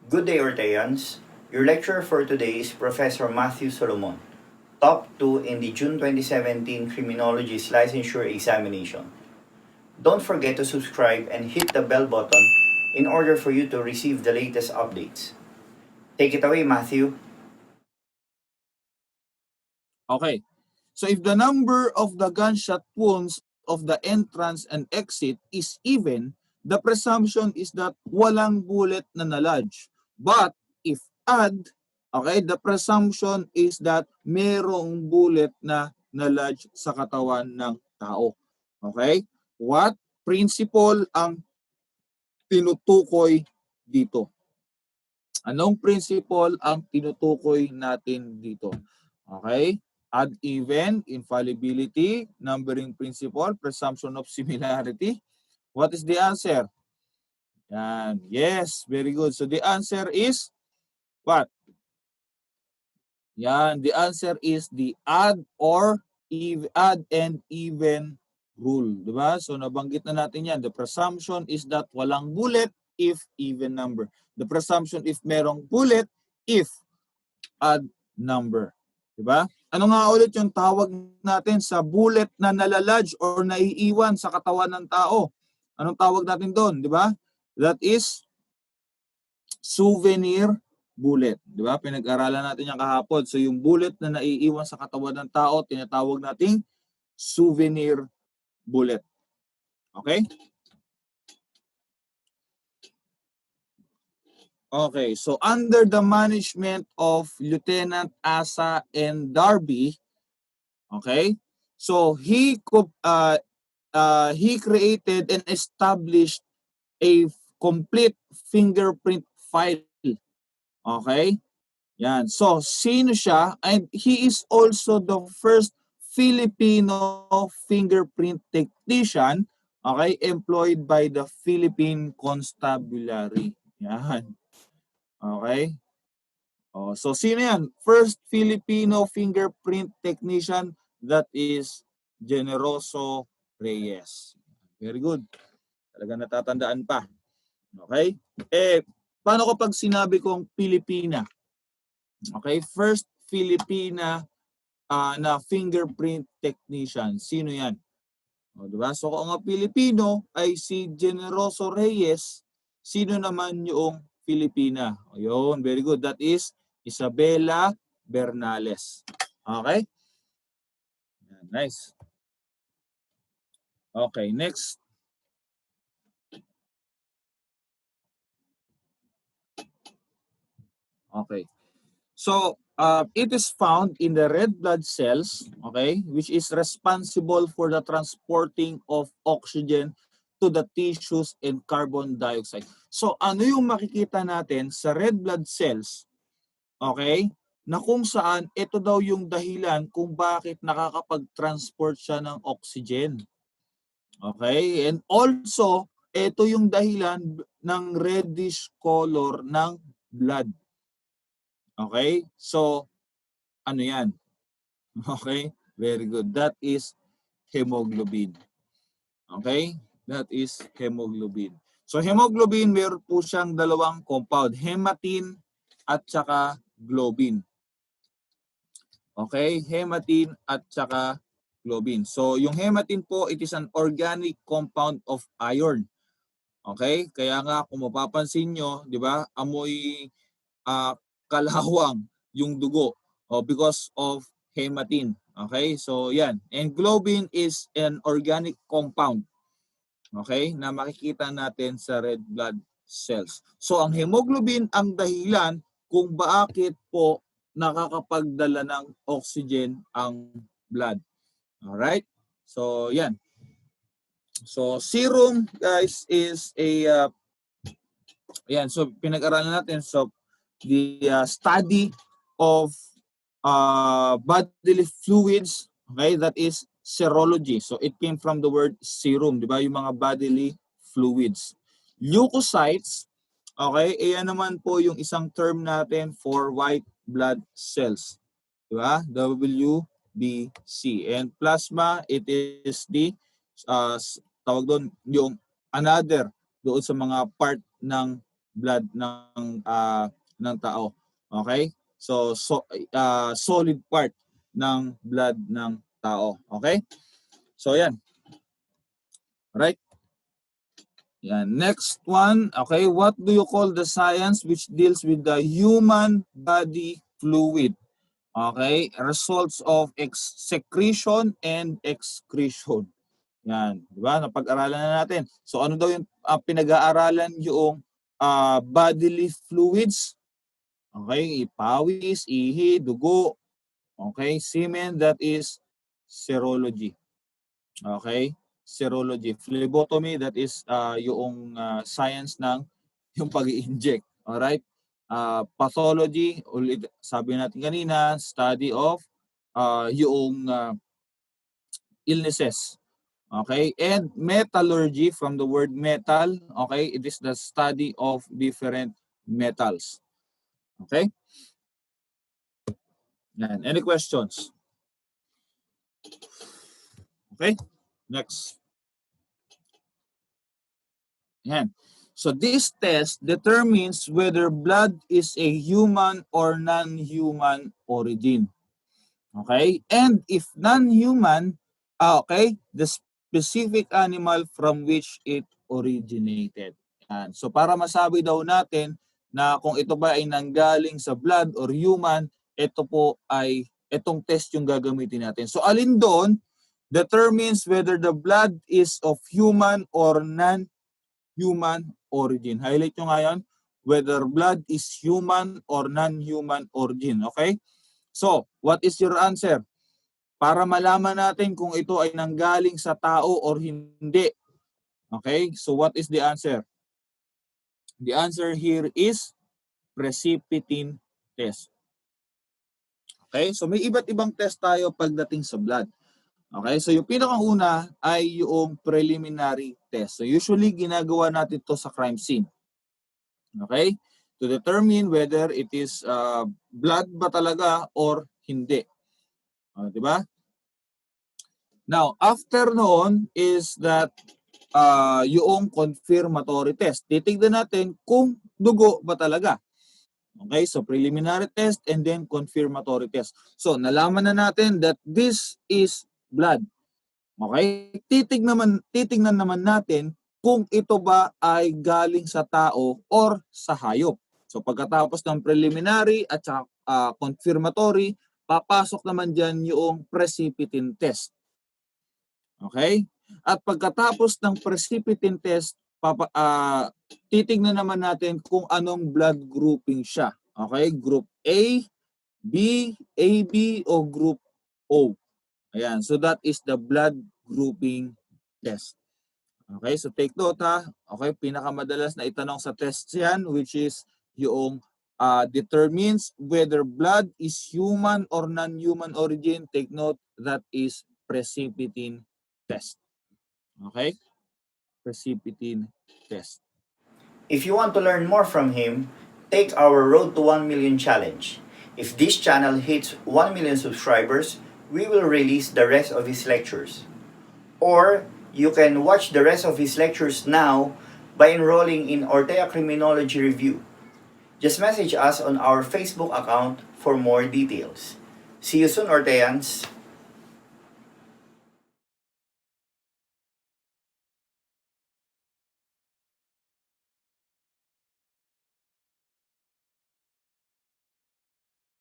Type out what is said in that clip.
Good day, Orteans. Your lecturer for today is Professor Matthew Solomon, top 2 in the June 2017 Criminologists Licensure examination. Don't forget to subscribe and hit the bell button in order for you to receive the latest updates. Take it away, Matthew. Okay. So if the number of the gunshot wounds of the entrance and exit is even, the presumption is that walang bullet na nalodge. But if odd, okay, the presumption is that merong bullet na nalodge sa katawan ng tao. Okay? What principle ang tinutukoy dito? Anong principle ang tinutukoy natin dito? Okay? Odd even, infallibility, numbering principle, presumption of similarity. What is the answer? Yan. Yes, very good. So the answer is what? Yan, the answer is the odd and even rule, di ba? So nabanggit na natin yan. The presumption is that walang bullet if even number. The presumption if merong bullet if odd number. Diba? Ano nga ulit yung tawag natin sa bullet na nalalodge or naiiwan sa katawan ng tao? Anong tawag natin doon? Diba? That is souvenir bullet. Diba? Pinag-aralan natin yung kahapon. So yung bullet na naiiwan sa katawan ng tao, tinatawag nating souvenir bullet. Okay? Okay, so under the management of Lieutenant Asa and Darby, okay, so he created and established a complete fingerprint file. Okay, yan. So sino siya? And he is also the first Filipino fingerprint technician, okay, employed by the Philippine Constabulary. Yan. Okay. Oh, so sino yan? First Filipino fingerprint technician, that is Generoso Reyes. Very good. Talaga natatandaan pa. Okay? Paano ko pag sinabi kong Pilipina? Okay, first Filipina na fingerprint technician. Sino yan? O, diba? So kung ang Pilipino ay si Generoso Reyes, sino naman yung Filipina? O, yun, very good. That is Isabela Bernales. Okay? Nice. Okay, next. Okay. So, it is found in the red blood cells, okay, which is responsible for the transporting of oxygen to the tissues and carbon dioxide. So, ano yung makikita natin sa red blood cells, okay, na kung saan ito daw yung dahilan kung bakit nakakapag-transport siya ng oxygen. Okay? And also, ito yung dahilan ng reddish color ng blood. Okay? So, ano yan? Okay? Very good. That is hemoglobin. Okay? That is hemoglobin. So, hemoglobin, meron po siyang dalawang compound. Hematin at saka globin. Okay? Hematin at saka globin. So, yung hematin po, it is an organic compound of iron. Okay? Kaya nga, kung mapapansin nyo, di ba, amoy kalawang yung dugo because of hematin. Okay? So, yan. And globin is an organic compound. Okay? Na makikita natin sa red blood cells. So, ang hemoglobin ang dahilan kung bakit po nakakapagdala ng oxygen ang blood. Alright? So, yan. So, serum, guys, is a yan, so pinag-aralan natin. So, the study of bodily fluids, okay, that is serology. So, it came from the word serum, di ba? Yung mga bodily fluids. Leukocytes, okay, yan naman po yung isang term natin for white blood cells. Di ba? WBC. And plasma, it is the, tawag doon, yung another doon sa mga part ng blood ng tao. Okay? So solid part ng blood ng tao. Okay? So yan. Right? Yan. Next one, okay, what do you call the science which deals with the human body fluid? Okay, results of secretion and excretion. Yan, di ba? Napag-aralan na natin. So ano daw yung pinag-aaralan yung bodily fluids? Okay, pawis, ihi, dugo. Okay, semen, that is serology. Okay? Serology. Phlebotomy, that is yung science ng yung pag-i-inject. Alright? Pathology, ulit sabi natin kanina, study of yung illnesses. Okay? And metallurgy, from the word metal, okay, it is the study of different metals. Okay? Yan. Any questions? Okay? Next. Yan. So this test determines whether blood is a human or non-human origin. Okay? And if non-human, okay, the specific animal from which it originated. Yan. So para masabi daw natin na kung ito ba ay nanggaling sa blood or human, ito po ay itong test yung gagamitin natin. So alin doon determines whether the blood is of human or non-human origin. Highlight nyo ngayon, whether blood is human or non-human origin. Okay? So, what is your answer? Para malaman natin kung ito ay nanggaling sa tao or hindi. Okay? So, what is the answer? The answer here is precipitin test. Okay? So, may iba't ibang test tayo pagdating sa blood. Okay? So, yung pinakauna ay yung preliminary test. So, usually ginagawa natin to sa crime scene. Okay? To determine whether it is blood ba talaga or hindi. Di ba? Now, after noon is that yung confirmatory test. Titignan natin kung dugo ba talaga. Okay? So, preliminary test and then confirmatory test. So, nalaman na natin that this is blood. Okay? Titignan naman natin kung ito ba ay galing sa tao or sa hayop. So pagkatapos ng preliminary at saka confirmatory, papasok naman dyan yung precipitin test. Okay? At pagkatapos ng precipitin test, titignan naman natin kung anong blood grouping siya. Okay? Group A, B, AB o Group O. Ayan. So that is the blood grouping test. Okay, so take note ha. Okay, pinakamadalas na itanong sa test yan, which is yung determines whether blood is human or non-human origin. Take note, that is precipitin test. Okay, precipitin test. If you want to learn more from him, take our Road to 1 Million challenge. If this channel hits 1 million subscribers, we will release the rest of his lectures. Or you can watch the rest of his lectures now by enrolling in Ortea Criminology Review. Just message us on our Facebook account for more details. See you soon, Orteans!